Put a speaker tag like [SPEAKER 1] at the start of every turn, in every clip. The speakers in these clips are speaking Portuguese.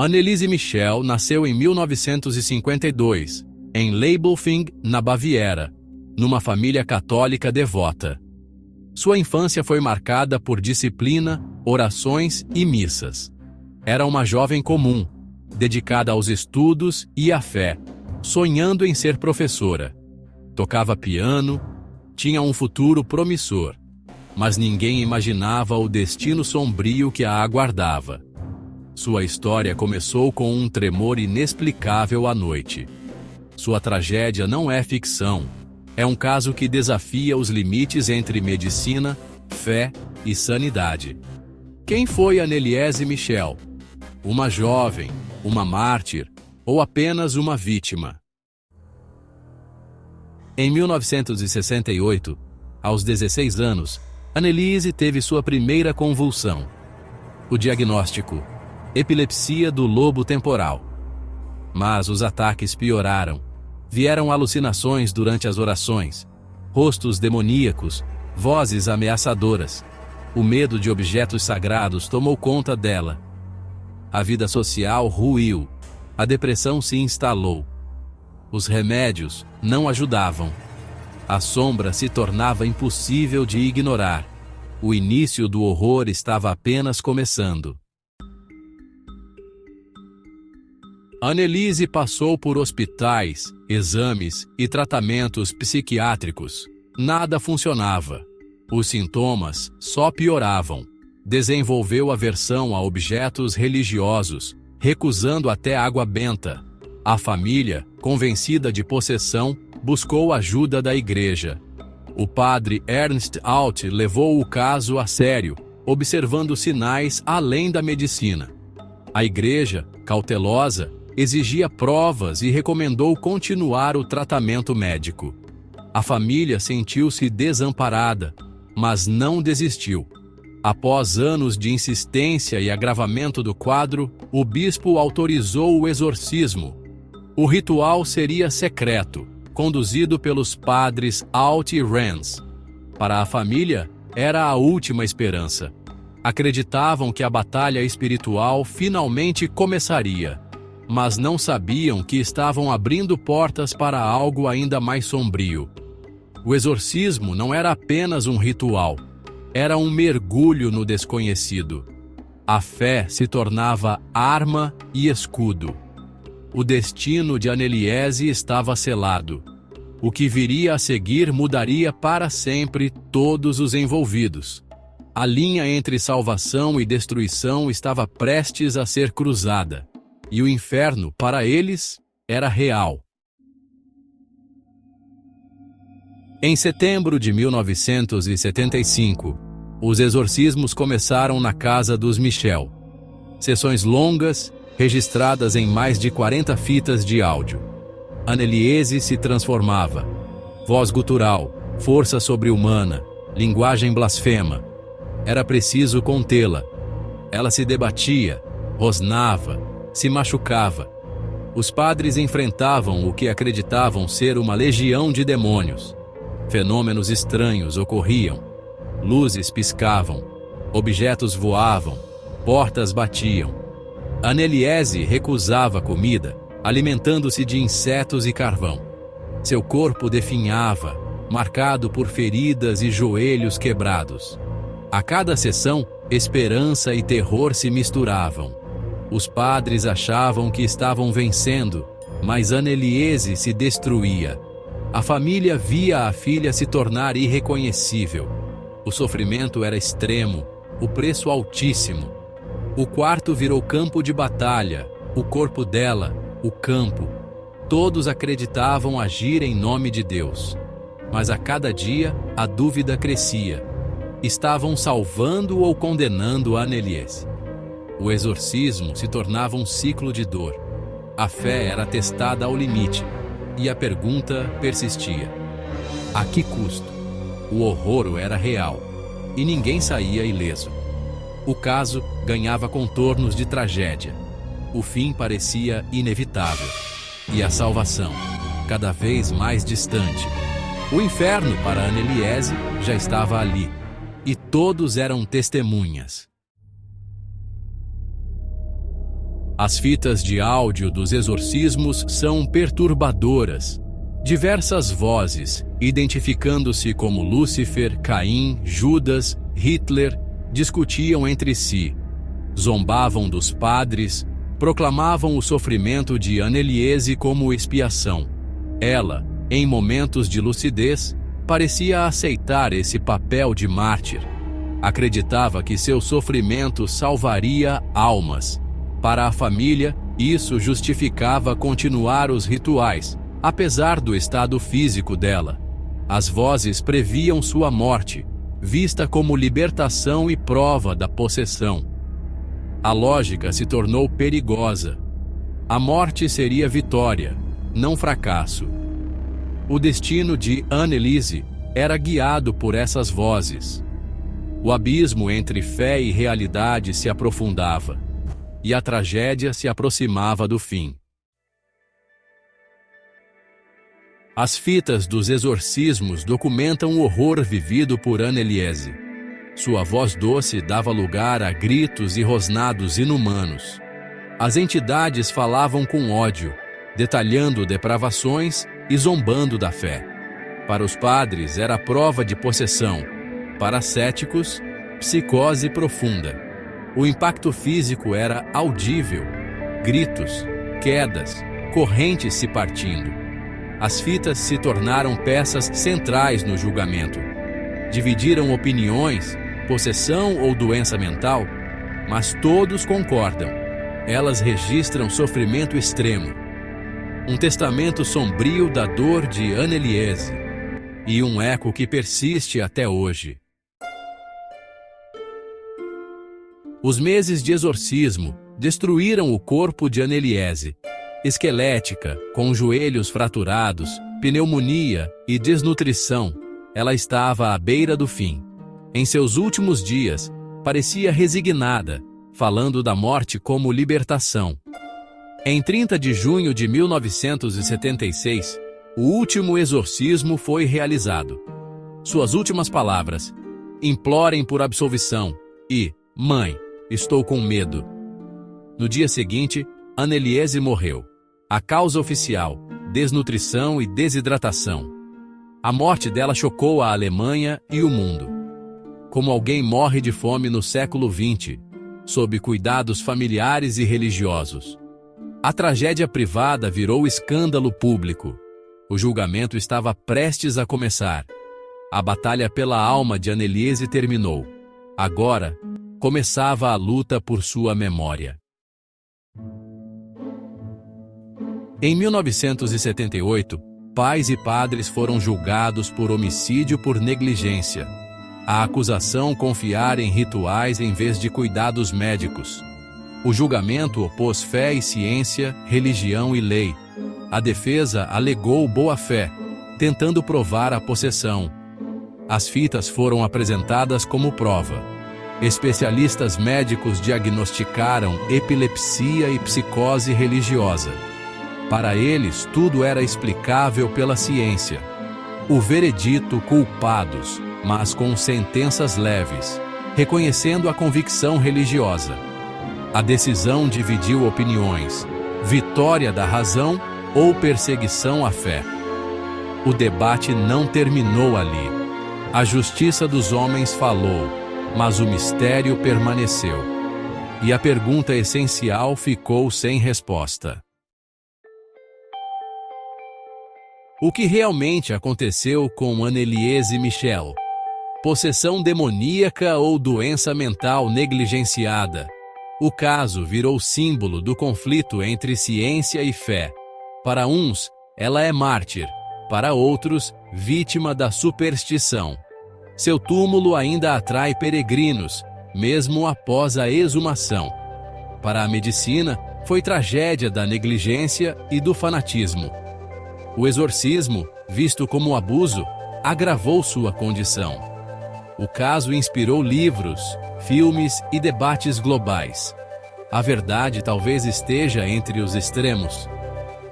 [SPEAKER 1] Anneliese Michel nasceu em 1952, em Leibelfing, na Baviera, numa família católica devota. Sua infância foi marcada por disciplina, orações e missas. Era uma jovem comum, dedicada aos estudos e à fé, sonhando em ser professora. Tocava piano, tinha um futuro promissor, mas ninguém imaginava o destino sombrio que a aguardava. Sua história começou com um tremor inexplicável à noite. Sua tragédia não é ficção, é um caso que desafia os limites entre medicina, fé e sanidade. Quem foi Anneliese Michel? Uma jovem, uma mártir ou apenas uma vítima? Em 1968, aos 16 anos, Anneliese teve sua primeira convulsão. O diagnóstico: epilepsia do lobo temporal. Mas os ataques pioraram. Vieram alucinações durante as orações, rostos demoníacos, vozes ameaçadoras. O medo de objetos sagrados tomou conta dela. A vida social ruiu. A depressão se instalou. Os remédios não ajudavam. A sombra se tornava impossível de ignorar. O início do horror estava apenas começando. Anneliese passou por hospitais, exames e tratamentos psiquiátricos. Nada funcionava. Os sintomas só pioravam. Desenvolveu aversão a objetos religiosos, recusando até água benta. A família, convencida de possessão, buscou ajuda da igreja. O padre Ernst Alt levou o caso a sério, observando sinais além da medicina. A igreja, cautelosa, exigia provas e recomendou continuar o tratamento médico. A família sentiu-se desamparada, mas não desistiu. Após anos de insistência e agravamento do quadro, o bispo autorizou o exorcismo. O ritual seria secreto, conduzido pelos padres Alt e Renz. Para a família, era a última esperança. Acreditavam que a batalha espiritual finalmente começaria, mas não sabiam que estavam abrindo portas para algo ainda mais sombrio. O exorcismo não era apenas um ritual, era um mergulho no desconhecido. A fé se tornava arma e escudo. O destino de Anneliese estava selado. O que viria a seguir mudaria para sempre todos os envolvidos. A linha entre salvação e destruição estava prestes a ser cruzada. E o inferno, para eles, era real. Em setembro de 1975, os exorcismos começaram na casa dos Michel. Sessões longas, registradas em mais de 40 fitas de áudio. Anneliese se transformava. Voz gutural, força sobre-humana, linguagem blasfema. Era preciso contê-la. Ela se debatia, rosnava, se machucava. Os padres enfrentavam o que acreditavam ser uma legião de demônios. Fenômenos estranhos ocorriam. Luzes piscavam, objetos voavam, portas batiam. Anneliese recusava comida, alimentando-se de insetos e carvão. Seu corpo definhava, marcado por feridas e joelhos quebrados. A cada sessão, esperança e terror se misturavam. Os padres achavam que estavam vencendo, mas Anneliese se destruía. A família via a filha se tornar irreconhecível. O sofrimento era extremo, o preço altíssimo. O quarto virou campo de batalha, o corpo dela, o campo. Todos acreditavam agir em nome de Deus. Mas a cada dia, a dúvida crescia. Estavam salvando ou condenando Anneliese? O exorcismo se tornava um ciclo de dor. A fé era testada ao limite, e a pergunta persistia: a que custo? O horror era real, e ninguém saía ileso. O caso ganhava contornos de tragédia. O fim parecia inevitável, e a salvação, cada vez mais distante. O inferno para Anneliese já estava ali, e todos eram testemunhas. As fitas de áudio dos exorcismos são perturbadoras. Diversas vozes, identificando-se como Lúcifer, Caim, Judas, Hitler, discutiam entre si, zombavam dos padres, proclamavam o sofrimento de Anneliese como expiação. Ela, em momentos de lucidez, parecia aceitar esse papel de mártir. Acreditava que seu sofrimento salvaria almas. Para a família, isso justificava continuar os rituais, apesar do estado físico dela. As vozes previam sua morte, vista como libertação e prova da possessão. A lógica se tornou perigosa. A morte seria vitória, não fracasso. O destino de Anneliese era guiado por essas vozes. O abismo entre fé e realidade se aprofundava, e a tragédia se aproximava do fim. As fitas dos exorcismos documentam o horror vivido por Anneliese. Sua voz doce dava lugar a gritos e rosnados inumanos. As entidades falavam com ódio, detalhando depravações e zombando da fé. Para os padres era prova de possessão. Para céticos, psicose profunda. O impacto físico era audível. Gritos, quedas, correntes se partindo. As fitas se tornaram peças centrais no julgamento. Dividiram opiniões, possessão ou doença mental, mas todos concordam. Elas registram sofrimento extremo. Um testamento sombrio da dor de Anneliese e um eco que persiste até hoje. Os meses de exorcismo destruíram o corpo de Anneliese. Esquelética, com joelhos fraturados, pneumonia e desnutrição, ela estava à beira do fim. Em seus últimos dias, parecia resignada, falando da morte como libertação. Em 30 de junho de 1976, o último exorcismo foi realizado. Suas últimas palavras: "Implorem por absolvição" e "Mãe, estou com medo". No dia seguinte, Anneliese morreu. A causa oficial: desnutrição e desidratação. A morte dela chocou a Alemanha e o mundo. Como alguém morre de fome no século XX, sob cuidados familiares e religiosos. A tragédia privada virou escândalo público. O julgamento estava prestes a começar. A batalha pela alma de Anneliese terminou. Agora, começava a luta por sua memória. Em 1978, pais e padres foram julgados por homicídio por negligência. A acusação confiara em rituais em vez de cuidados médicos. O julgamento opôs fé e ciência, religião e lei. A defesa alegou boa-fé, tentando provar a possessão. As fitas foram apresentadas como prova. Especialistas médicos diagnosticaram epilepsia e psicose religiosa. Para eles, tudo era explicável pela ciência. O veredito: culpados, mas com sentenças leves, reconhecendo a convicção religiosa. A decisão dividiu opiniões: vitória da razão ou perseguição à fé. O debate não terminou ali. A justiça dos homens falou, mas o mistério permaneceu. E a pergunta essencial ficou sem resposta. O que realmente aconteceu com Anneliese Michel? Possessão demoníaca ou doença mental negligenciada? O caso virou símbolo do conflito entre ciência e fé. Para uns, ela é mártir, para outros, vítima da superstição. Seu túmulo ainda atrai peregrinos, mesmo após a exumação. Para a medicina, foi tragédia da negligência e do fanatismo. O exorcismo, visto como abuso, agravou sua condição. O caso inspirou livros, filmes e debates globais. A verdade talvez esteja entre os extremos.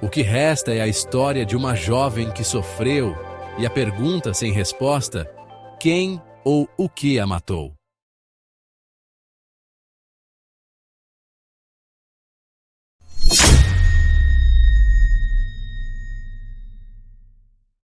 [SPEAKER 1] O que resta é a história de uma jovem que sofreu e a pergunta sem resposta: quem ou o que a matou?